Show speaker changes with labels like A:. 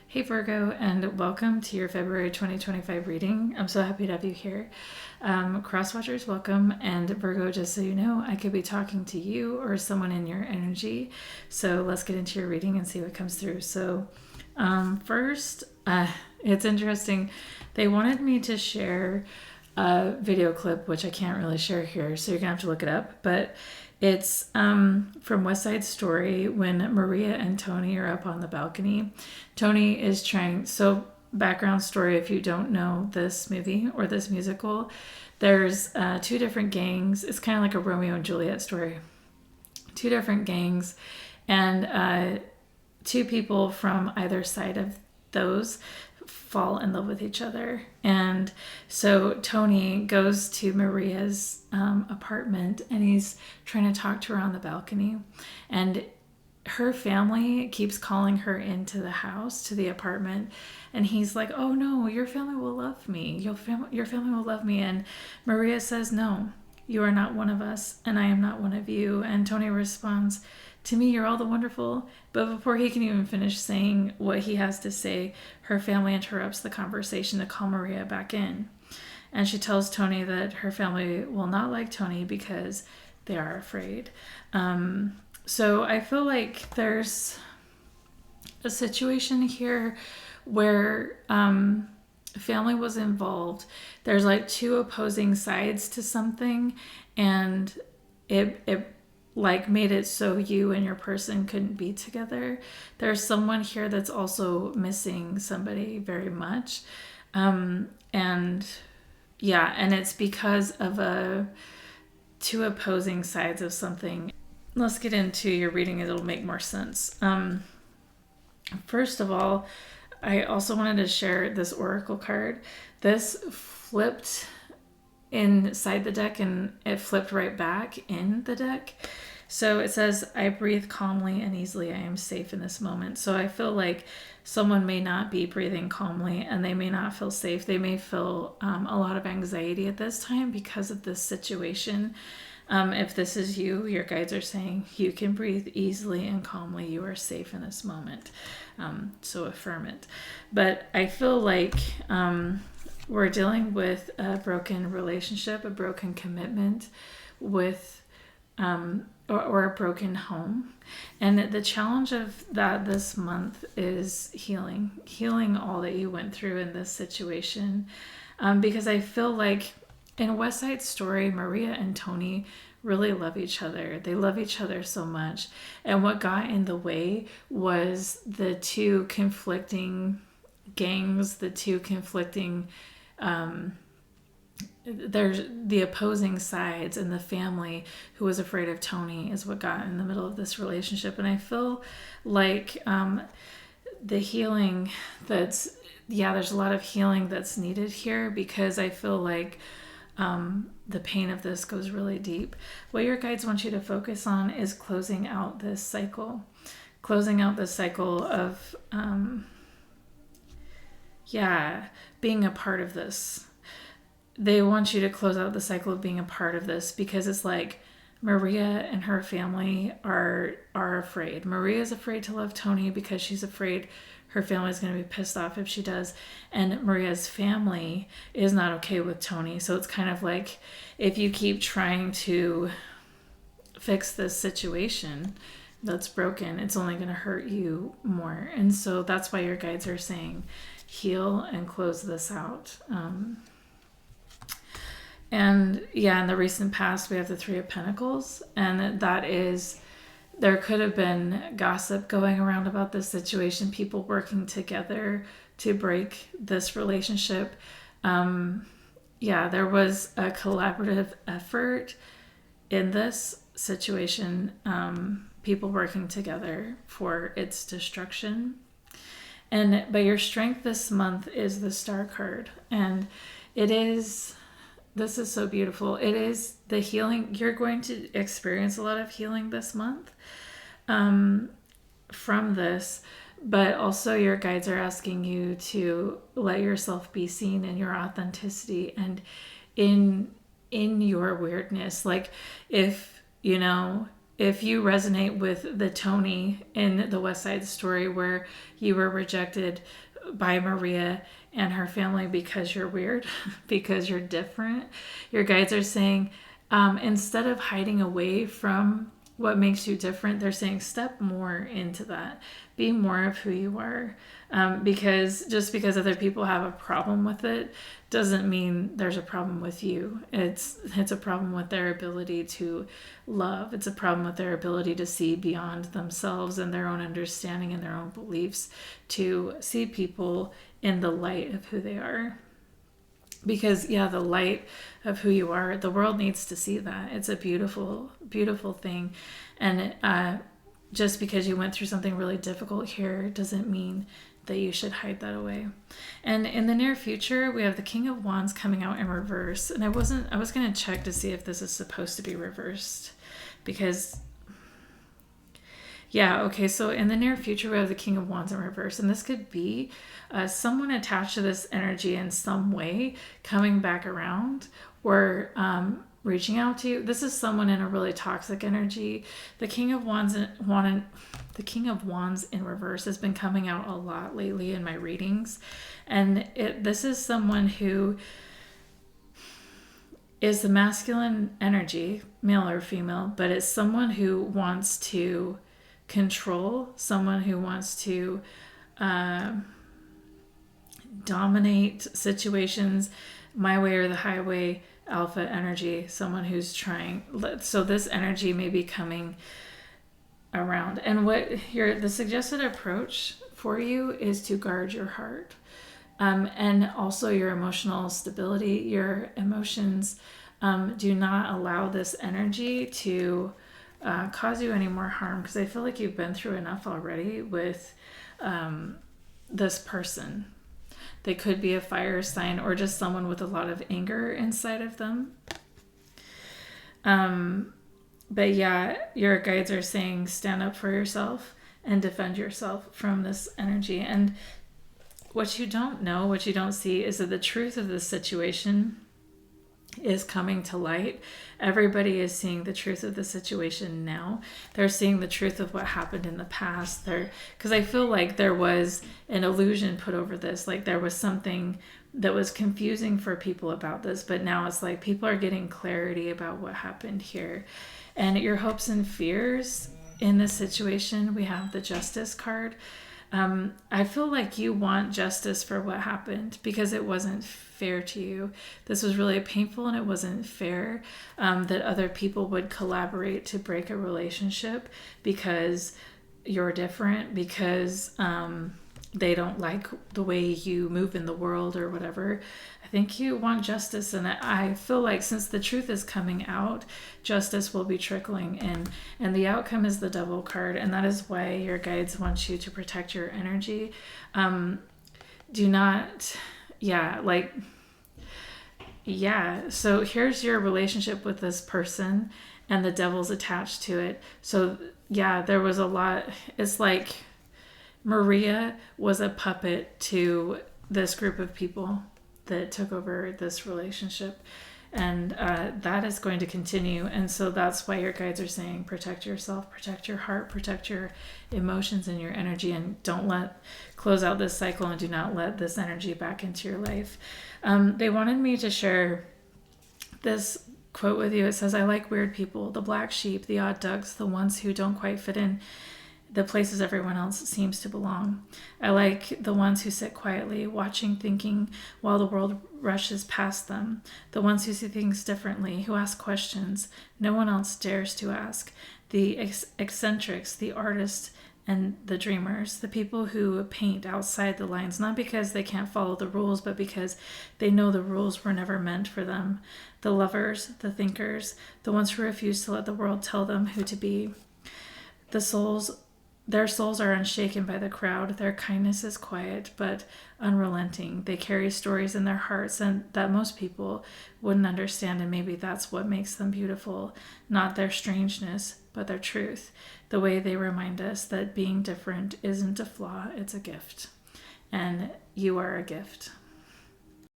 A: Hey Virgo, and welcome to your February 2025 reading. I'm so happy to have you here. Cross watchers, welcome. And Virgo, just so you know, I could be talking to you or someone in your energy. So let's get into your reading and see what comes through. So, first, it's interesting. They wanted me to share a video clip, which I can't really share here, so you're gonna have to look it up. But it's from West Side Story when Maria and Tony are up on the balcony. Tony is trying, so background story if you don't know this movie or this musical, there's two different gangs. It's kind of like a Romeo and Juliet story. Two different gangs, and two people from either side of those fall in love with each other. And so Tony goes to Maria's apartment and he's trying to talk to her on the balcony. And her family keeps calling her into the house, to the apartment. And he's like, oh no, your family will love me. Your family will love me. And Maria says, no, you are not one of us, and I am not one of you. And Tony responds, to me, you're all the wonderful. But before he can even finish saying what he has to say, her family interrupts the conversation to call Maria back in. And she tells Tony that her family will not like Tony because they are afraid. So I feel like there's a situation here where family was involved. There's like two opposing sides to something, and it like made it so you and your person couldn't be together. There's someone here that's also missing somebody very much. And yeah, and it's because of two opposing sides of something. Let's get into your reading. It'll make more sense. First of all, I also wanted to share this oracle card. This flipped inside the deck and it flipped right back in the deck. So it says, I breathe calmly and easily. I am safe in this moment. So I feel like someone may not be breathing calmly and they may not feel safe. They may feel a lot of anxiety at this time because of this situation. If this is you, your guides are saying you can breathe easily and calmly. You are safe in this moment. So affirm it. But I feel like we're dealing with a broken relationship, a broken commitment with, or a broken home. And the challenge of that this month is healing all that you went through in this situation. Because I feel like in West Side Story, Maria and Tony really love each other. They love each other so much. And what got in the way was the two conflicting gangs, the two conflicting, there's the opposing sides, and the family who was afraid of Tony is what got in the middle of this relationship. And I feel like the healing there's a lot of healing that's needed here, because I feel like the pain of this goes really deep. What your guides want you to focus on is closing out this cycle of being a part of this. They want you to close out the cycle of being a part of this, because it's like Maria and her family are afraid. Maria's afraid to love Tony because she's afraid her family is going to be pissed off if she does. And Maria's family is not okay with Tony. So it's kind of like, if you keep trying to fix this situation that's broken, it's only going to hurt you more. And so that's why your guides are saying heal and close this out. And in the recent past, we have the Three of Pentacles, and that is, there could have been gossip going around about this situation, people working together to break this relationship. There was a collaborative effort in this situation, people working together for its destruction. But your strength this month is the Star card, and this is so beautiful. It is the healing. You're going to experience a lot of healing this month from this, but also your guides are asking you to let yourself be seen in your authenticity and in your weirdness. Like, if if you resonate with the Tony in the West Side Story, where you were rejected by Maria and her family because you're weird, because you're different, your guides are saying, instead of hiding away from what makes you different, they're saying step more into that. Be more of who you are. Because just because other people have a problem with it doesn't mean there's a problem with you. It's a problem with their ability to love. It's a problem with their ability to see beyond themselves and their own understanding and their own beliefs, to see people in the light of who they are. Because the light of who you are, the world needs to see that. It's a beautiful, beautiful thing. And just because you went through something really difficult here doesn't mean that you should hide that away. And in the near future, we have the King of Wands coming out in reverse. And I was going to check to see if this is supposed to be reversed, because okay, so in the near future, we have the King of Wands in reverse, and this could be someone attached to this energy in some way coming back around, or reaching out to you. This is someone in a really toxic energy. The King of Wands in reverse has been coming out a lot lately in my readings, and this is someone who is the masculine energy, male or female, but it's someone who wants to control, someone who wants to dominate situations, my way or the highway, alpha energy, someone who's trying. So this energy may be coming around, and the suggested approach for you is to guard your heart, and also your emotional stability, your emotions. Do not allow this energy to cause you any more harm, because I feel like you've been through enough already with this person. They could be a fire sign, or just someone with a lot of anger inside of them. But your guides are saying stand up for yourself and defend yourself from this energy. And what you don't know, what you don't see, is that the truth of the situation is coming to light. Everybody is seeing the truth of the situation now. They're seeing the truth of what happened in the past. Because I feel like there was an illusion put over this. Like there was something that was confusing for people about this, but now it's like people are getting clarity about what happened here. And your hopes and fears in this situation, we have the Justice card. I feel like you want justice for what happened, because it wasn't fair to you. This was really painful, and it wasn't fair that other people would collaborate to break a relationship because you're different, because they don't like the way you move in the world or whatever. I think you want justice, and I feel like since the truth is coming out, justice will be trickling in, and the outcome is the Devil card, and that is why your guides want you to protect your energy. Do not, so here's your relationship with this person, and the Devil's attached to it. So there was a lot. It's like Maria was a puppet to this group of people that took over this relationship, and that is going to continue. And so that's why your guides are saying protect yourself, protect your heart, protect your emotions and your energy, and close out this cycle, and do not let this energy back into your life. They wanted me to share this quote with you. It says, I like weird people, the black sheep, the odd ducks, the ones who don't quite fit in the places everyone else seems to belong. I like the ones who sit quietly, watching, thinking, while the world rushes past them. The ones who see things differently, who ask questions no one else dares to ask. The eccentrics, the artists, and the dreamers. The people who paint outside the lines, not because they can't follow the rules, but because they know the rules were never meant for them. The lovers, the thinkers, the ones who refuse to let the world tell them who to be. Their souls are unshaken by the crowd. Their kindness is quiet but unrelenting. They carry stories in their hearts and that most people wouldn't understand, and maybe that's what makes them beautiful. Not their strangeness, but their truth. The way they remind us that being different isn't a flaw, it's a gift. And you are a gift.